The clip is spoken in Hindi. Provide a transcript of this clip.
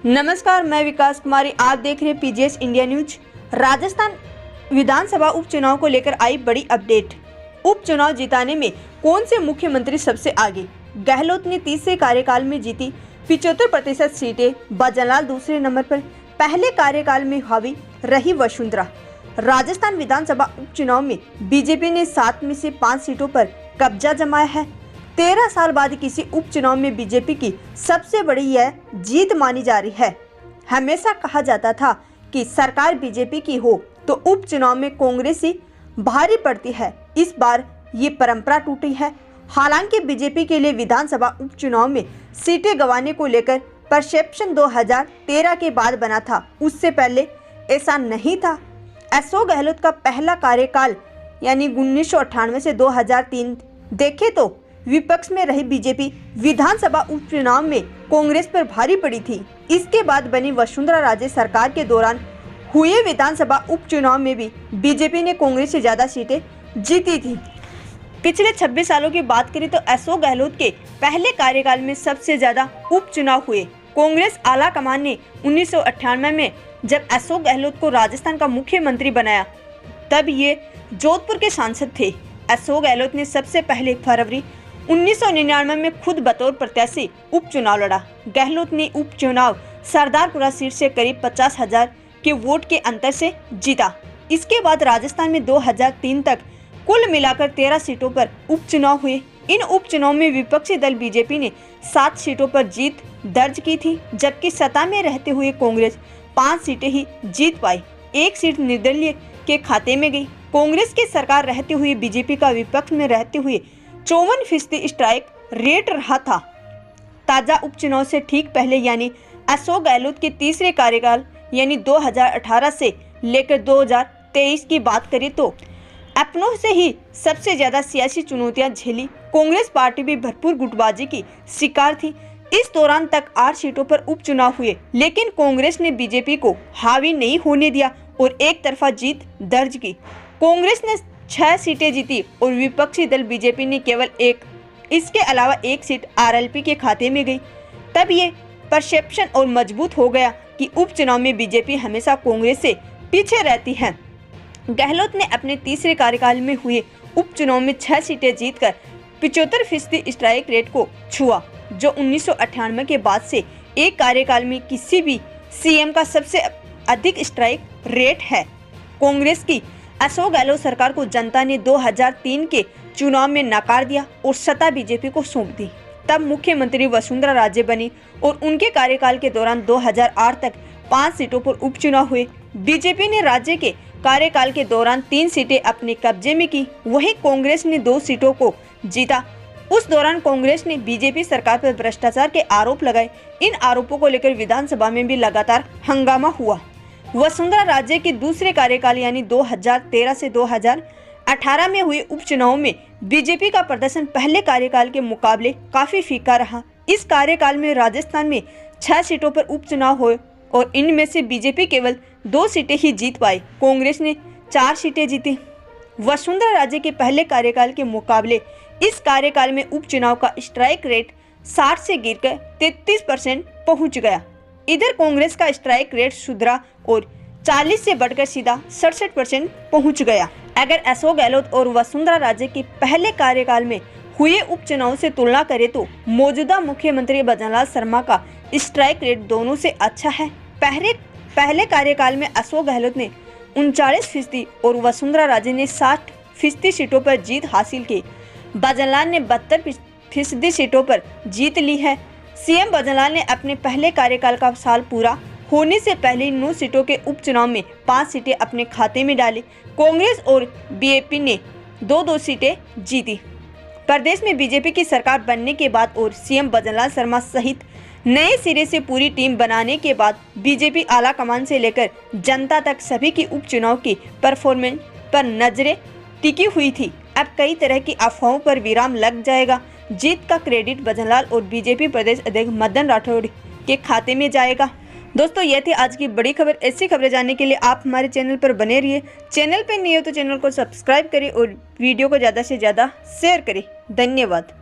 नमस्कार, मैं विकास कुमारी। आप देख रहे हैं पीजीएस इंडिया न्यूज। राजस्थान विधानसभा उपचुनाव को लेकर आई बड़ी अपडेट। उपचुनाव जिताने में कौन से मुख्यमंत्री सबसे आगे? गहलोत ने तीसरे कार्यकाल में जीती 75% सीटें, भजनलाल दूसरे नंबर पर। पहले कार्यकाल में हावी रही वसुंधरा। राजस्थान विधानसभा उपचुनाव में बीजेपी ने 7 में से 5 सीटों पर कब्जा जमाया है। 13 साल बाद किसी उपचुनाव में बीजेपी की सबसे बड़ी यह जीत मानी जा रही है। हमेशा कहा जाता था कि सरकार बीजेपी की हो तो उपचुनाव में कांग्रेस ही भारी पड़ती है। इस बार ये परंपरा टूटी है। हालांकि बीजेपी के लिए विधानसभा उपचुनाव में सीटें गंवाने को लेकर परसेप्शन 2013 के बाद बना था, उससे पहले ऐसा नहीं था। अशोक गहलोत का पहला कार्यकाल यानी 1998 से 2003 देखे तो विपक्ष में रही बीजेपी विधानसभा उपचुनाव में कांग्रेस पर भारी पड़ी थी। इसके बाद बनी वसुंधरा राजे सरकार के दौरान हुए विधानसभा उपचुनाव में भी बीजेपी ने कांग्रेस से ज्यादा सीटें जीती थी। पिछले 26 सालों की बात करें तो अशोक गहलोत के पहले कार्यकाल में सबसे ज्यादा उपचुनाव हुए। कांग्रेस आला कमान ने 1998 में जब अशोक गहलोत को राजस्थान का मुख्यमंत्री बनाया, तब ये जोधपुर के सांसद थे। अशोक गहलोत ने सबसे पहले फरवरी 1999 में खुद बतौर प्रत्याशी उपचुनाव लड़ा। गहलोत ने उपचुनाव सरदारपुरा सीट से करीब 50,000 के वोट के अंतर से जीता। इसके बाद राजस्थान में 2003 तक कुल मिलाकर 13 सीटों पर उपचुनाव हुए। इन उपचुनाव में विपक्षी दल बीजेपी ने 7 सीटों पर जीत दर्ज की थी, जबकि सत्ता में रहते हुए कांग्रेस 5 सीटें ही जीत पाई। 1 सीट निर्दलीय के खाते में गई। कांग्रेस की सरकार रहते हुए बीजेपी का विपक्ष में रहते हुए 54% स्ट्राइक रेट रहा था। ताजा उपचुनाव से ठीक पहले यानी अशोक गहलोत के तीसरे कार्यकाल यानी 2018 से लेकर 2023 की बात करें तो अपनों से ही सबसे ज्यादा सियासी चुनौतियां झेली। कांग्रेस पार्टी भी भरपूर गुटबाजी की शिकार थी। इस दौरान तक 8 सीटों पर उपचुनाव हुए, लेकिन कांग्रेस ने बीजेपी को हावी नहीं होने दिया और एक तरफा जीत दर्ज की। कांग्रेस ने 6 सीटें जीती और विपक्षी दल बीजेपी ने केवल 1। इसके अलावा 1 सीट आरएलपी के खाते में गई। तब ये परसेप्शन और मजबूत हो गया कि उपचुनाव में बीजेपी हमेशा कांग्रेस से पीछे रहती है। गहलोत ने अपने तीसरे कार्यकाल में हुए उपचुनाव में 6 सीटें जीतकर 75% स्ट्राइक रेट को छुआ, जो 1998 के बाद से एक कार्यकाल में किसी भी सीएम का सबसे अधिक स्ट्राइक रेट है। कांग्रेस की अशोक गहलोत सरकार को जनता ने 2003 के चुनाव में नकार दिया और सत्ता बीजेपी को सौंप दी। तब मुख्यमंत्री वसुंधरा राजे बनी और उनके कार्यकाल के दौरान 2008 तक 5 सीटों पर उपचुनाव हुए। बीजेपी ने राज्य के कार्यकाल के दौरान 3 सीटें अपने कब्जे में की, वहीं कांग्रेस ने 2 सीटों को जीता। उस दौरान कांग्रेस ने बीजेपी सरकार पर भ्रष्टाचार के आरोप लगाए। इन आरोपों को लेकर विधानसभा में भी लगातार हंगामा हुआ। वसुंधरा राजे के दूसरे कार्यकाल यानी 2013 से 2018 में हुए उपचुनाव में बीजेपी का प्रदर्शन पहले कार्यकाल के मुकाबले काफी फीका रहा। इस कार्यकाल में राजस्थान में 6 सीटों पर उपचुनाव हुए और इनमें से बीजेपी केवल 2 सीटें ही जीत पाई। कांग्रेस ने 4 सीटें जीती। वसुंधरा राजे के पहले कार्यकाल के मुकाबले इस कार्यकाल में उपचुनाव का स्ट्राइक रेट 60 से गिरकर 33% पहुंच गया। इधर कांग्रेस का स्ट्राइक रेट सुधरा और 40 से बढ़कर सीधा 67% पहुंच गया। अगर अशोक गहलोत और वसुंधरा राजे के पहले कार्यकाल में हुए उपचुनाव से तुलना करें तो मौजूदा मुख्यमंत्री भजनलाल शर्मा का स्ट्राइक रेट दोनों से अच्छा है। पहले कार्यकाल में अशोक गहलोत ने 39% और वसुंधरा राजे ने 60% सीटों पर जीत हासिल की। भजनलाल ने 72% सीटों पर जीत ली है। सीएम भजनलाल ने अपने पहले कार्यकाल का साल पूरा होने से पहले 9 सीटों के उपचुनाव में 5 सीटें अपने खाते में डाली। कांग्रेस और बीएपी ने 2-2 सीटें जीती। प्रदेश में बीजेपी की सरकार बनने के बाद और सीएम भजनलाल शर्मा सहित नए सिरे से पूरी टीम बनाने के बाद बीजेपी आला कमान से लेकर जनता तक सभी की उपचुनाव की परफॉर्मेंस पर नजरें टिकी हुई थी। अब कई तरह की अफवाहों पर विराम लग जाएगा। जीत का क्रेडिट भजनलाल और बीजेपी प्रदेश अध्यक्ष मदन राठौड़ के खाते में जाएगा। दोस्तों, यह थी आज की बड़ी खबर। ऐसी खबरें जानने के लिए आप हमारे चैनल पर बने रहिए। चैनल पर नए हो तो चैनल को सब्सक्राइब करें और वीडियो को ज़्यादा से ज़्यादा शेयर करें। धन्यवाद।